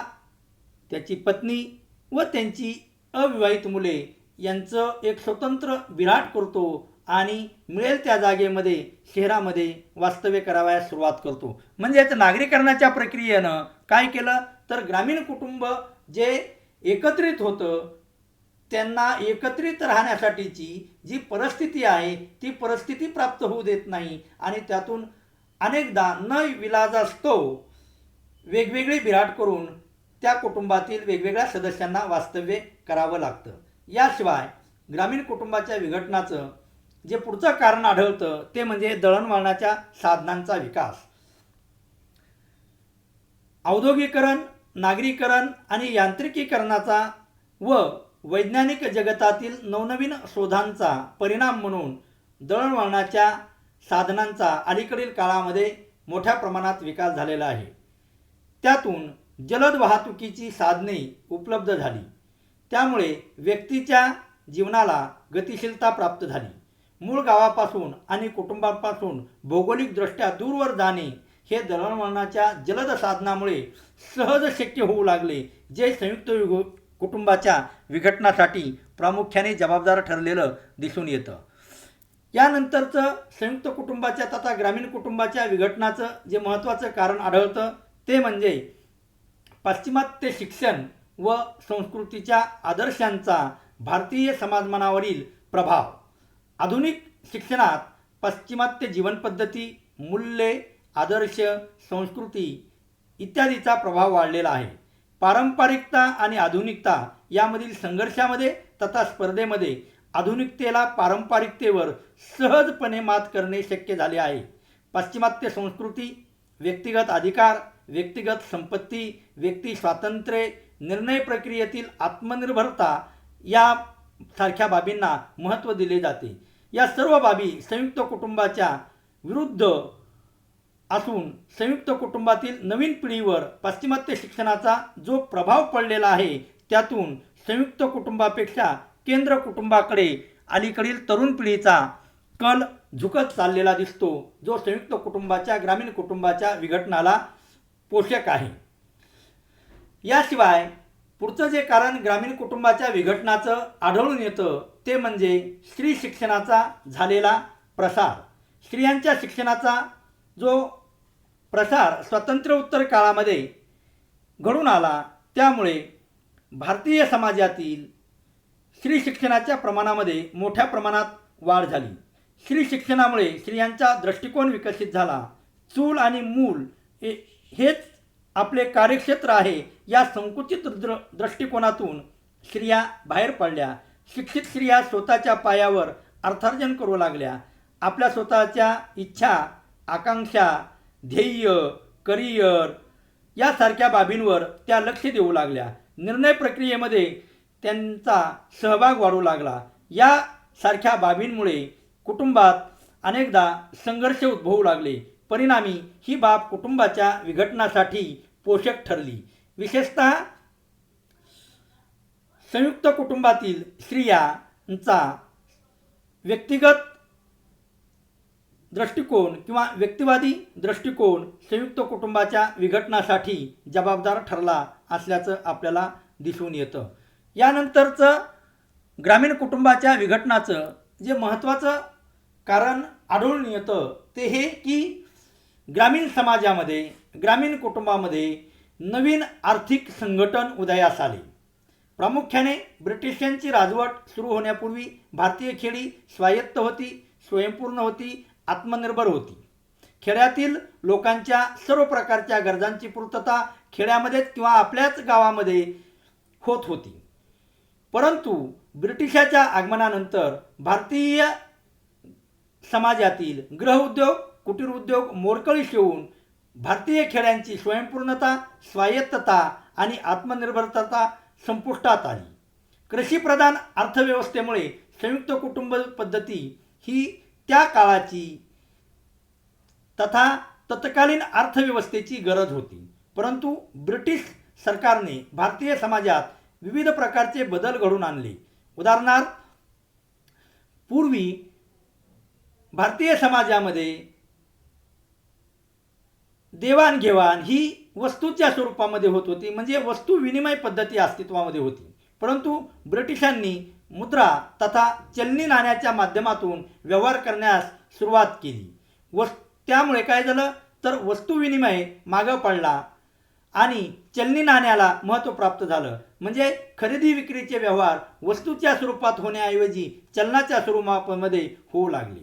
त्याची पत्नी व त्यांची अविवाहित मुले यांचं एक स्वतंत्र विराट करतो आणि मिळेल त्या जागेमध्ये शहरामध्ये वास्तव्य करावयास सुरुवात करतो. म्हणजेच नागरीकरणाच्या प्रक्रियेनं काय केलं तर ग्रामीण कुटुंब जे एकत्रित होतं त्यांना एकत्रित राहण्यासाठीची जी परिस्थिती आहे ती परिस्थिती प्राप्त होऊ देत नाही आणि त्यातून अनेकदा न विलाजास्तव वेगवेगळी विराट करून त्या कुटुंबातील वेगवेगळ्या सदस्यांना वास्तव्य करावं लागतं. याशिवाय ग्रामीण कुटुंबाच्या विघटनाचं जे पुढचं कारण आढळतं ते म्हणजे दळणवळणाच्या साधनांचा विकास. औद्योगिकरण, नागरीकरण आणि यांत्रिकीकरणाचा व वैज्ञानिक जगतातील नवनवीन शोधांचा परिणाम म्हणून दळणवळणाच्या साधनांचा अलीकडील काळामध्ये मोठ्या प्रमाणात विकास झालेला आहे. त्यातून जलद वाहतुकीची साधने उपलब्ध झाली. त्यामुळे व्यक्तीच्या जीवनाला गतिशीलता प्राप्त झाली. मूळ गावापासून आणि कुटुंबापासून भौगोलिकदृष्ट्या दूरवर जाणे हे दळणवळणाच्या जलद साधनामुळे सहज शक्य होऊ लागले, जे संयुक्त कुटुंबाच्या विघटनासाठी प्रामुख्याने जबाबदार ठरलेलं दिसून येतं. यानंतरचं संयुक्त कुटुंबाच्या तथा ग्रामीण कुटुंबाच्या विघटनाचं जे महत्त्वाचं कारण आढळतं ते म्हणजे पाश्चिमात्य शिक्षण व संस्कृतीच्या आदर्शांचा भारतीय समाजमनावरील प्रभाव. आधुनिक शिक्षणात पाश्चिमात्य जीवनपद्धती, मूल्ये, आदर्श, संस्कृती इत्यादीचा प्रभाव वाढलेला आहे. पारंपरिकता आणि आधुनिकता यामधील संघर्षामध्ये तथा स्पर्धेमध्ये आधुनिकतेला पारंपरिकतेवर सहजपणे मात करणे शक्य झाले आहे. पाश्चिमात्य संस्कृती व्यक्तिगत अधिकार, व्यक्तिगत संपत्ती, व्यक्ती स्वातंत्र्य, निर्णय प्रक्रियेतील आत्मनिर्भरता यासारख्या बाबींना महत्त्व दिले जाते. या सर्व बाबी संयुक्त कुटुंबाच्या विरुद्ध असून संयुक्त कुटुंबातील नवीन पिढीवर पाश्चिमात्य शिक्षणाचा जो प्रभाव पडलेला आहे त्यातून संयुक्त कुटुंबापेक्षा केंद्र कुटुंबाकडे अलीकडील तरुण पिढीचा कल झुकत चाललेला दिसतो, जो संयुक्त कुटुंबाच्या ग्रामीण कुटुंबाच्या विघटनाला पोषक आहे. याशिवाय पुढचं जे कारण ग्रामीण कुटुंबाच्या विघटनाचं आढळून येतं ते म्हणजे स्त्री शिक्षणाचा झालेला प्रसार. स्त्रियांच्या शिक्षणाचा जो प्रसार स्वातंत्र्योत्तर काळामध्ये घडून आला, त्यामुळे भारतीय समाजातील स्त्री शिक्षणाच्या प्रमाणामध्ये मोठ्या प्रमाणात वाढ झाली. स्त्री शिक्षणामुळे स्त्रियांचा दृष्टिकोन विकसित झाला. चूल आणि मूल हेच आपले कार्यक्षेत्र आहे या संकुचित दृष्टिकोनातून स्त्रिया बाहेर पडल्या. शिक्षित स्त्रिया स्वतःच्या पायावर अर्थार्जन करू लागल्या. आपल्या स्वतःच्या इच्छा, आकांक्षा, ध्येय, करिअर यासारख्या बाबींवर त्या लक्ष देऊ लागल्या. निर्णय प्रक्रियेमध्ये त्यांचा सहभाग वाढू लागला. यासारख्या बाबींमुळे कुटुंबात अनेकदा संघर्ष उद्भवू लागले. परिणामी ही बाब कुटुंबाच्या विघटनासाठी पोषक ठरली. विशेषतः संयुक्त कुटुंबातील स्त्रियांचा व्यक्तिगत दृष्टिकोन किंवा व्यक्तिवादी दृष्टिकोन संयुक्त कुटुंबाच्या विघटनासाठी जबाबदार ठरला असल्याचं आपल्याला दिसून येतं. यानंतरचं ग्रामीण कुटुंबाच्या विघटनाचं जे महत्त्वाचं कारण आढळून येतं ते हे की ग्रामीण समाजामध्ये, ग्रामीण कुटुंबामध्ये नवीन आर्थिक संघटन उदयास आले. प्रामुख्याने ब्रिटिशांची राजवट सुरू होण्यापूर्वी भारतीय खेडी स्वायत्त होती, स्वयंपूर्ण होती, आत्मनिर्भर होती. खेड्यातील लोकांच्या सर्व प्रकारच्या गरजांची पूर्तता खेड्यामध्येच किंवा आपल्याच गावामध्ये होत होती. परंतु ब्रिटिशाच्या आगमनानंतर भारतीय समाजातील गृहउद्योग, कुटीर उद्योग मोडकळीस येऊन भारतीय खेड्यांची स्वयंपूर्णता, स्वायत्तता आणि आत्मनिर्भरता संपुष्टात आली. कृषीप्रधान अर्थव्यवस्थेमुळे संयुक्त कुटुंब पद्धती ही त्या काळाची तथा तत्कालीन अर्थव्यवस्थेची गरज होती. परंतु ब्रिटिश सरकारने भारतीय समाजात विविध प्रकारचे बदल घडवून आणले. उदाहरणार्थ, पूर्वी भारतीय समाजामध्ये देवाणघेवाण ही वस्तूच्या स्वरूपामध्ये होत होती, म्हणजे वस्तू विनिमय पद्धती अस्तित्वामध्ये होती. परंतु ब्रिटिशांनी मुद्रा तथा चलनी नाण्याच्या माध्यमातून व्यवहार करण्यास सुरुवात केली. त्यामुळे काय झालं तर वस्तू विनिमय मागं पडला आणि चलनी नाण्याला महत्त्व प्राप्त झालं. म्हणजे खरेदी विक्रीचे व्यवहार वस्तूच्या स्वरूपात होण्याऐवजी चलनाच्या स्वरूपामध्ये होऊ लागले.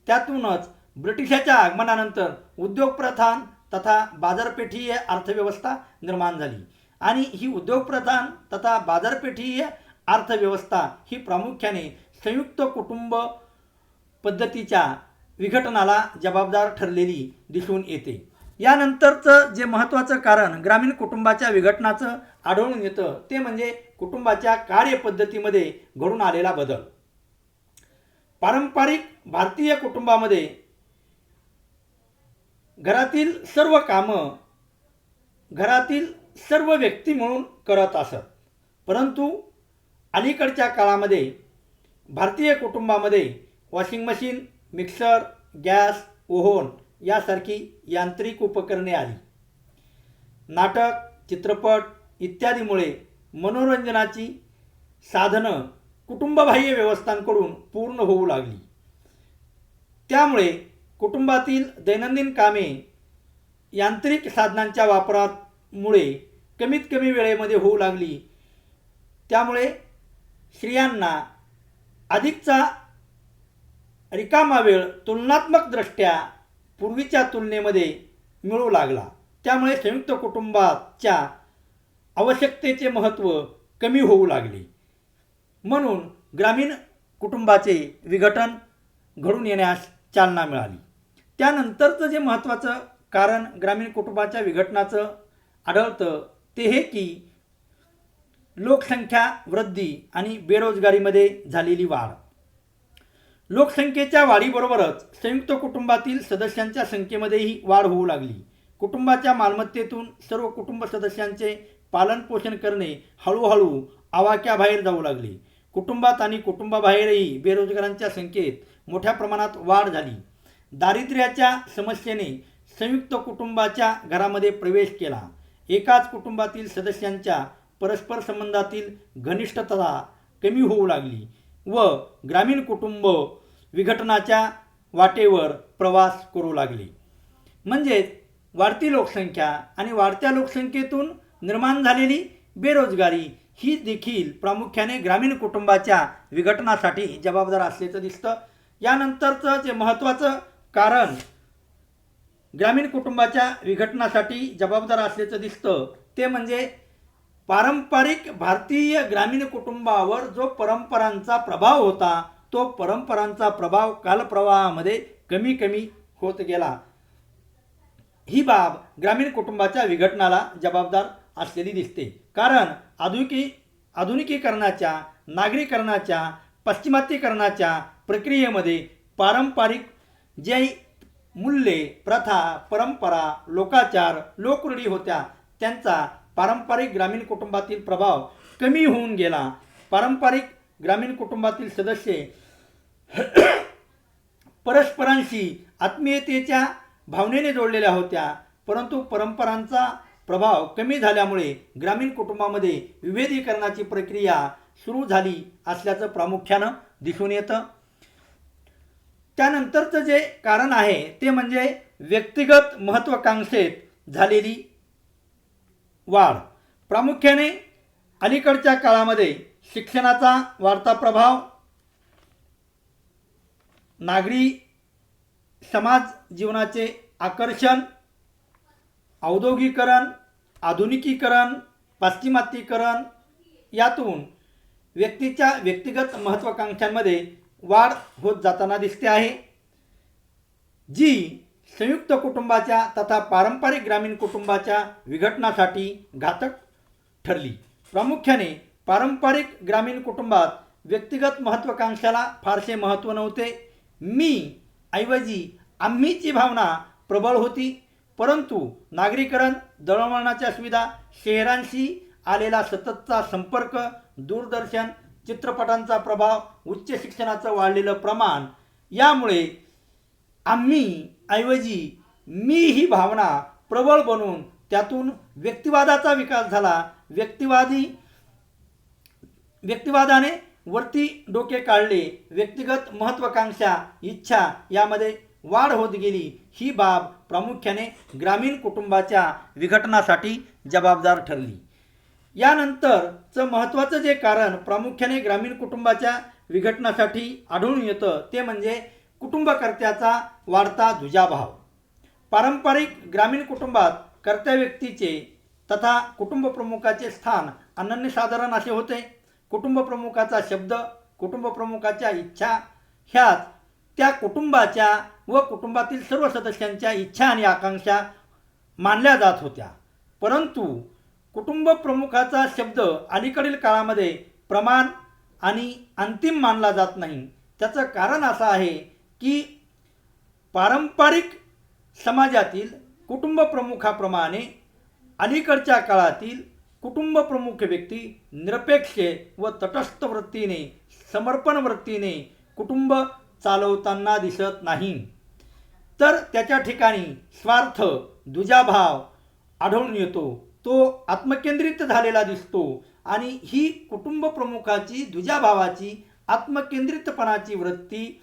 त्यातूनच ब्रिटिशाच्या आगमनानंतर उद्योगप्रधान तथा बाजारपेठीय अर्थव्यवस्था निर्माण झाली आणि ही उद्योगप्रधान तथा बाजारपेठीय अर्थव्यवस्था ही प्रामुख्याने संयुक्त कुटुंब पद्धतीच्या विघटनाला जबाबदार ठरलेली दिसून येते. यानंतरचं जे महत्त्वाचं कारण ग्रामीण कुटुंबाच्या विघटनाचं आढळून येतं ते म्हणजे कुटुंबाच्या कार्यपद्धतीमध्ये घडून आलेला बदल. पारंपरिक भारतीय कुटुंबामध्ये घरातील सर्व कामं घरातील सर्व व्यक्ती मिळून करत असत. परंतु अलीकडच्या काळामध्ये भारतीय कुटुंबामध्ये washing machine, mixer, gas, oven यासारखी यांत्रिक उपकरणे आली. नाटक, चित्रपट इत्यादीमुळे मनोरंजनाची साधनं कुटुंबबाह्य व्यवस्थांकडून पूर्ण होऊ लागली. त्यामुळे कुटुंबातील दैनंदिन कामे यांत्रिक साधनांच्या वापरामुळे कमीत कमी वेळेमध्ये होऊ लागली. त्यामुळे स्त्रियांना अधिकचा रिकामा वेळ तुलनात्मकदृष्ट्या पूर्वीच्या तुलनेमध्ये मिळू लागला. त्यामुळे संयुक्त कुटुंबाच्या आवश्यकतेचे महत्त्व कमी होऊ लागले. म्हणून ग्रामीण कुटुंबाचे विघटन घडून येण्यास चालना मिळाली. त्यानंतरचं जे महत्त्वाचं कारण ग्रामीण कुटुंबाच्या विघटनाचं आढळतं ते हे की लोकसंख्या वृद्धी आणि बेरोजगारीमध्ये झालेली वाढ. लोकसंख्येच्या वाढीबरोबरच संयुक्त कुटुंबातील सदस्यांच्या संख्येमध्येही वाढ होऊ लागली. कुटुंबाच्या मालमत्तेतून सर्व कुटुंब सदस्यांचे पालनपोषण करणे हळूहळू आवाक्याबाहेर जाऊ लागले. कुटुंबात आणि कुटुंबाबाहेरही बेरोजगारांच्या संख्येत मोठ्या प्रमाणात वाढ झाली. दारिद्र्याच्या समस्येने संयुक्त कुटुंबाच्या घरामध्ये प्रवेश केला. एकाच कुटुंबातील सदस्यांच्या परस्पर संबंधातील घनिष्ठता कमी होऊ लागली व ग्रामीण कुटुंब विघटनाच्या वाटेवर प्रवास करू लागले. म्हणजेच वाढती लोकसंख्या आणि वाढत्या लोकसंख्येतून निर्माण झालेली बेरोजगारी ही देखील प्रामुख्याने ग्रामीण कुटुंबाच्या विघटनासाठी जबाबदार असल्याचं दिसतं. यानंतरचं जे महत्त्वाचं कारण ग्रामीण कुटुंबाच्या विघटनासाठी जबाबदार असल्याचं दिसतं ते म्हणजे पारंपरिक भारतीय ग्रामीण कुटुंबावर जो परंपरांचा प्रभाव होता तो परंपरांचा प्रभाव कालप्रवाहामध्ये कमी कमी होत गेला. ही बाब ग्रामीण कुटुंबाच्या विघटनाला जबाबदार असलेली दिसते. कारण आधुनिकीकरणाच्या, नागरीकरणाच्या, पाश्चिमात्यीकरणाच्या प्रक्रियेमध्ये पारंपरिक जे मूल्ये, प्रथा, परंपरा, लोकाचार, लोकरूढी होत्या त्यांचा पारंपरिक ग्रामीण कुटुंबातील प्रभाव कमी होऊन गेला. पारंपरिक ग्रामीण कुटुंबातील सदस्य परस्परांशी आत्मीयतेच्या भावनेने जोडलेल्या होत्या, परंतु परंपरांचा प्रभाव कमी झाल्यामुळे ग्रामीण कुटुंबामध्ये विभेदीकरणाची प्रक्रिया सुरू झाली असल्याचं प्रामुख्यानं दिसून येतं. त्यानंतरचं जे कारण आहे ते म्हणजे व्यक्तिगत महत्त्वाकांक्षेत झालेली वाढ. प्रामुख्याने अलीकडच्या काळामध्ये शिक्षणाचा वाढता प्रभाव, नागरी समाज जीवनाचे आकर्षण, औद्योगिकरण, आधुनिकीकरण, पाश्चिमात्यीकरण यातून व्यक्तीच्या व्यक्तिगत महत्त्वाकांक्षांमध्ये वाढ होत जाताना दिसते आहे, जी संयुक्त कुटुंबाच्या तथा पारंपरिक ग्रामीण कुटुंबाच्या विघटनासाठी घातक ठरली. प्रामुख्याने पारंपरिक ग्रामीण कुटुंबात व्यक्तिगत महत्त्वाकांक्षाला फारसे महत्त्व नव्हते. मी ऐवजी आम्हीची भावना प्रबळ होती. परंतु नागरीकरण, दळणवळणाच्या सुविधा, शहरांशी आलेला सततचा संपर्क, दूरदर्शन, चित्रपटांचा प्रभाव, उच्च शिक्षणाचं वाढलेलं प्रमाण यामुळे आम्ही ऐवजी मी ही भावना प्रबळ बनून त्यातून व्यक्तिवादाचा विकास झाला. व्यक्तिवादाने वरती डोके काढले. व्यक्तिगत महत्त्वाकांक्षा, इच्छा यामध्ये वाढ होत गेली. ही बाब प्रामुख्याने ग्रामीण कुटुंबाच्या विघटनासाठी जबाबदार ठरली. यानंतरचं महत्त्वाचं जे कारण प्रामुख्याने ग्रामीण कुटुंबाच्या विघटनासाठी आढळून येतं ते म्हणजे कुटुंबकर्त्याचा वाढता दुजाभाव. पारंपरिक ग्रामीण कुटुंबात कर्त्या व्यक्तीचे तथा कुटुंबप्रमुखाचे स्थान अनन्यसाधारण असे होते. कुटुंबप्रमुखाचा शब्द, कुटुंबप्रमुखाच्या इच्छा ह्याच त्या कुटुंबाच्या व कुटुंबातील सर्व सदस्यांच्या इच्छा आणि आकांक्षा मानल्या जात होत्या. परंतु कुटुंबप्रमुखाचा शब्द अलीकडील काळामध्ये प्रमाण आणि अंतिम मानला जात नाही. त्याचं कारण असं आहे की पारंपरिक समाजातील कुटुंबप्रमुखाप्रमाणे अलीकडच्या काळातील कुटुंबप्रमुख व्यक्ती निरपेक्ष व तटस्थ वृत्तीने, समर्पण वृत्तीने कुटुंब चालवताना दिसत नाही, तर त्याच्या ठिकाणी स्वार्थ, दुजाभाव आढळून येतो. तो आत्मकेंद्रित झालेला दिसतो आणि ही कुटुंबप्रमुखाची दुजाभावाची, आत्मकेंद्रितपणाची वृत्ती,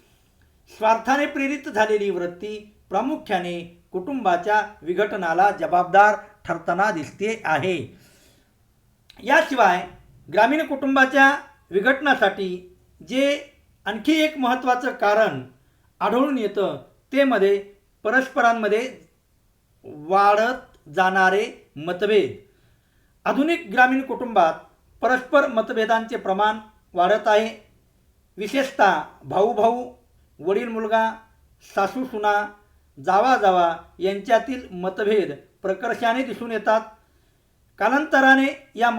स्वार्थाने प्रेरित झालेली वृत्ती प्रामुख्याने कुटुंबाच्या विघटनाला जबाबदार ठरताना दिसते आहे. याशिवाय ग्रामीण कुटुंबाच्या विघटनासाठी जे आणखी एक महत्त्वाचं कारण आढळून येतं ते मध्ये परस्परांमध्ये वाढत जाणारे मतभेद. आधुनिक ग्रामीण कुटुंबात परस्पर मतभेदांचे प्रमाण वाढत आहे. विशेषतः भाऊ-भाऊ, वडील-मुलगा, सासू-सुना, जावा-जावा यांच्यातील मतभेद प्रकर्षाने दिसून येतात. कालांतराने या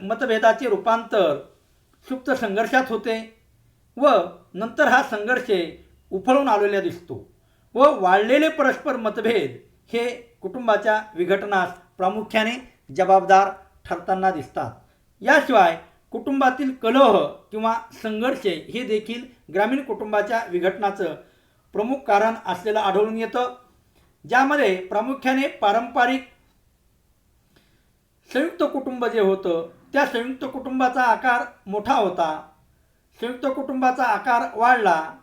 मतभेदाचे रूपांतर सुप्त संघर्षात होते व नंतर हा संघर्ष उफळून आलेला दिसतो व वाढलेले परस्पर मतभेद हे कुटुंबाच्या विघटनास प्रामुख्याने जबाबदार ठरताना दिसतात. याशिवाय कुटुंबातील कलह किंवा संघर्ष हे देखील ग्रामीण कुटुंबाच्या विघटनाचं प्रमुख कारण असलेलं आढळून येतं, ज्यामध्ये प्रामुख्याने पारंपरिक संयुक्त कुटुंब जे होतं त्या संयुक्त कुटुंबाचा आकार मोठा होता. संयुक्त कुटुंबाचा आकार वाढला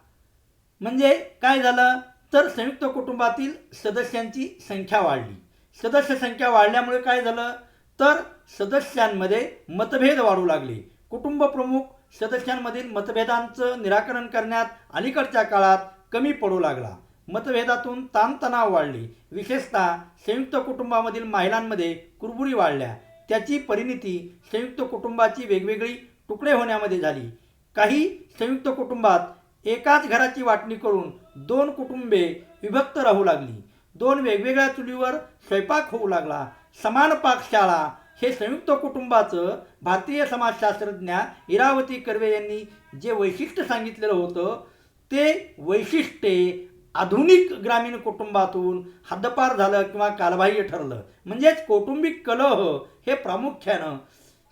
म्हणजे काय झालं तर संयुक्त कुटुंबातील सदस्यांची संख्या वाढली. सदस्य संख्या वाढल्यामुळे काय झालं तर सदस्यांमध्ये मतभेद वाढू लागले. कुटुंब प्रमुख सदस्यांमधील मतभेदांचं निराकरण करण्यात अलीकडच्या काळात कमी पडू लागला. मतभेदातून ताणतणाव वाढले. विशेषतः संयुक्त कुटुंबामधील महिलांमध्ये कुरबुरी वाढल्या. त्याची परिणती संयुक्त कुटुंबाची वेगवेगळी तुकडे होण्यामध्ये झाली. काही संयुक्त कुटुंबात एकाच घराची वाटणी करून 2 कुटुंबे विभक्त राहू लागली. 2 वेगवेगळ्या चुलीवर स्वयंपाक होऊ लागला. समान पाकशाळा हे संयुक्त कुटुंबाचं भारतीय समाजशास्त्रज्ञ इरावती कर्वे यांनी जे वैशिष्ट्य सांगितलेलं होतं ते वैशिष्ट्ये आधुनिक ग्रामीण कुटुंबातून हद्दपार झालं किंवा कालबाह्य ठरलं. म्हणजेच कौटुंबिक कलह हे प्रामुख्यानं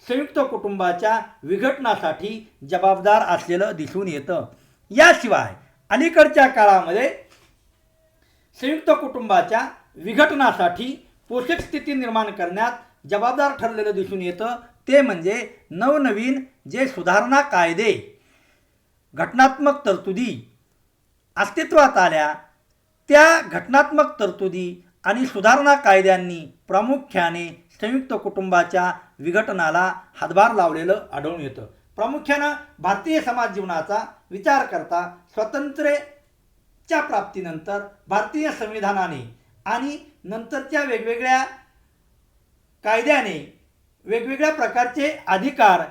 संयुक्त कुटुंबाच्या विघटनासाठी जबाबदार असलेलं दिसून येतं. याशिवाय अलीकडच्या काळामध्ये संयुक्त कुटुंबाच्या विघटनासाठी पोषक स्थिती निर्माण करण्यात जबाबदार ठरलेलं दिसून येतं ते म्हणजे नवनवीन जे सुधारणा कायदे घटनात्मक तरतुदी अस्तित्वात आल्या. त्या घटनात्मक तरतुदी आणि सुधारणा कायद्यांनी प्रामुख्याने संयुक्त कुटुंबाच्या विघटनाला हातभार लावलेलं आढळून येतं. प्रामुख्यानं भारतीय समाज जीवनाचा विचार करता स्वातंत्र्याच्या प्राप्तीनंतर भारतीय संविधानाने आणि नंतरच्या वेगवेगळ्या कायद्याने वेगवेगळ्या प्रकारचे अधिकार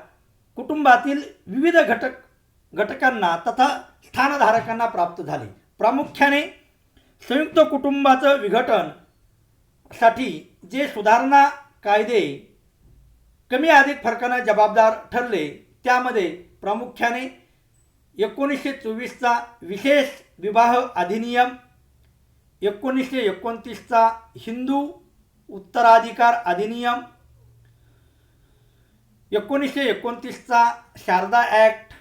कुटुंबातील विविध घटकांना तथा स्थानधारकांना प्राप्त झाले. प्रामुख्याने संयुक्त कुटुंबाचं विघटनसाठी जे सुधारणा कायदे कमी अधिक फरकानं जबाबदार ठरले त्यामध्ये प्रामुख्याने 1924चा विशेष विवाह अधिनियम, 1929चा हिंदू उत्तराधिकार अधिनियम, 1929चा शारदा ॲक्ट,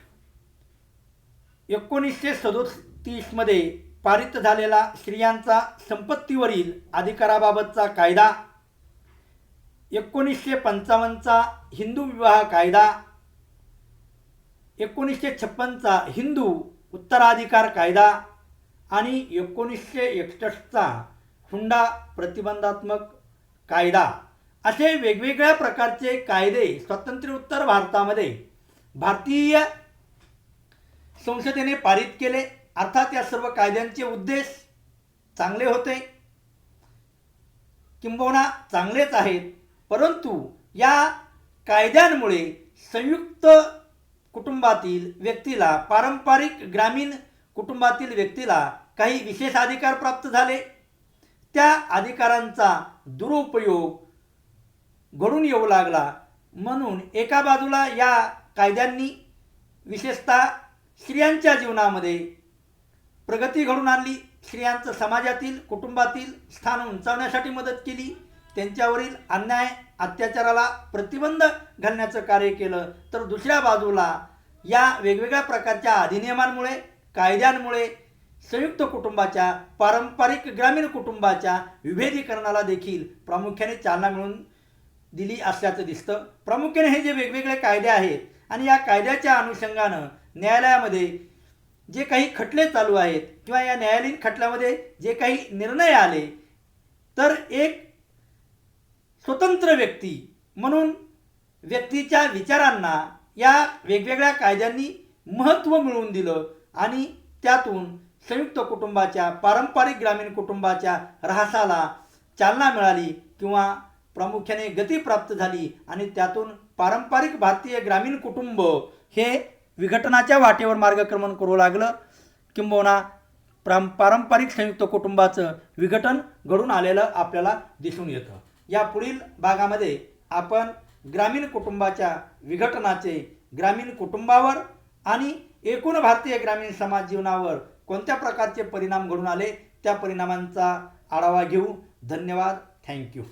1937मध्ये पारित झालेला स्त्रियांचा संपत्तीवरील अधिकाराबाबतचा कायदा, 1955चा हिंदू विवाह कायदा, 1956चा हिंदू उत्तराधिकार कायदा आणि 1961चा हुंडा प्रतिबंधात्मक कायदा असे वेगवेगळ्या प्रकारचे कायदे स्वातंत्र्योत्तर भारतामध्ये भारतीय संसदेने पारित केले. अर्थात या सर्व कायद्यांचे उद्देश चांगले होते, किंबहुना चांगलेच आहेत. परंतु या कायद्यांमुळे संयुक्त कुटुंबातील व्यक्तीला, पारंपरिक ग्रामीण कुटुंबातील व्यक्तीला काही विशेष अधिकार प्राप्त झाले. त्या अधिकारांचा दुरुपयोग घडून येऊ लागला. म्हणून एका बाजूला या कायद्यांनी विशेषतः स्त्रियांच्या जीवनामध्ये प्रगती घडून आणली, स्त्रियांचं समाजातील कुटुंबातील स्थान उंचावण्यासाठी मदत केली, त्यांच्यावरील अन्याय अत्याचाराला प्रतिबंध घालण्याचं कार्य केलं. तर दुसऱ्या बाजूला या वेगवेगळ्या प्रकारच्या अधिनियमांमुळे, कायद्यांमुळे संयुक्त कुटुंबाच्या, पारंपरिक ग्रामीण कुटुंबाच्या विभेदीकरणाला देखील प्रामुख्याने चालना मिळून दिली असल्याचं दिसतं. प्रामुख्याने हे जे वेगवेगळे कायदे आहेत आणि या कायद्याच्या अनुषंगानं न्यायालयामध्ये जे काही खटले चालू आहेत किंवा या न्यायालयीन खटल्यामध्ये जे काही निर्णय आले तर एक स्वतंत्र व्यक्ती म्हणून व्यक्तीच्या विचारांना या वेगवेगळ्या कायद्यांनी महत्त्व मिळवून दिलं आणि त्यातून संयुक्त कुटुंबाच्या, पारंपरिक ग्रामीण कुटुंबाच्या ऱ्हासाला चालना मिळाली किंवा प्रामुख्याने गती प्राप्त झाली आणि त्यातून पारंपरिक भारतीय ग्रामीण कुटुंब हे विघटनाच्या वाटेवर मार्गक्रमण करू लागलं, किंबहुना पारंपरिक संयुक्त कुटुंबाचं विघटन घडून आलेलं आपल्याला दिसून येतं. या पुढील भागामध्ये आपण ग्रामीण कुटुंबाच्या विघटनाचे, ग्रामीण कुटुंबावर आणि एकूण भारतीय ग्रामीण समाज जीवनावर कोणत्या प्रकारचे परिणाम घडून आले त्या परिणामांचा आढावा घेऊ. धन्यवाद. थँक्यू.